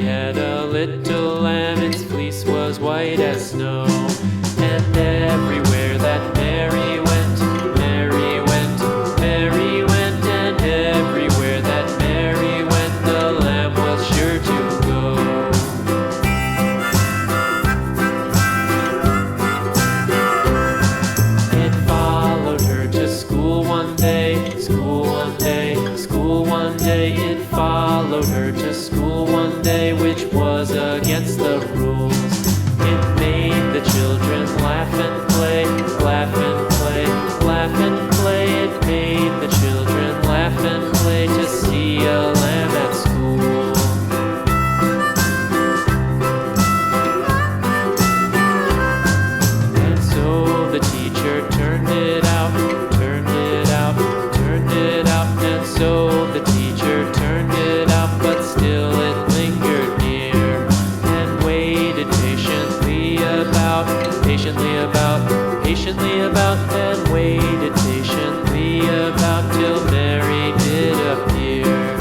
had a little lamb, its fleece was white as snow. And everywhere that Mary went, Mary went, Mary went, and everywhere that Mary went, the lamb was sure to go. It followed her to school one day, school one day, school one day. It followed her to school one day, which was against the rules. It made the children laugh and play, laugh and play, laugh and play. It made the children laugh and play to see a lamb at school. And so the teacher turned it out, turned it out, turned it out. And so the teacher turned it out, but still it lingered near and waited patiently about, patiently about, and waited patiently about till Mary did appear.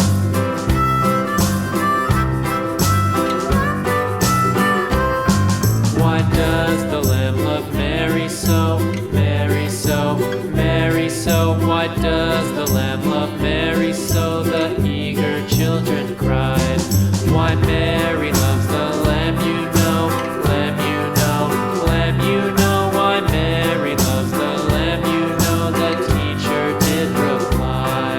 Why does the lamb love Mary so, Mary so, Mary so? Why does the lamb love Mary so? The eager children cried. Why Mary loves the lamb, you know, lamb, you know, lamb, you know. Why Mary loves the lamb, you know, the teacher did reply.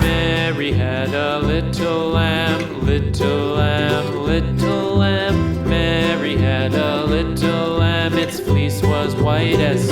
Mary had a little lamb, little lamb, little lamb. Mary had a little lamb, its fleece was white as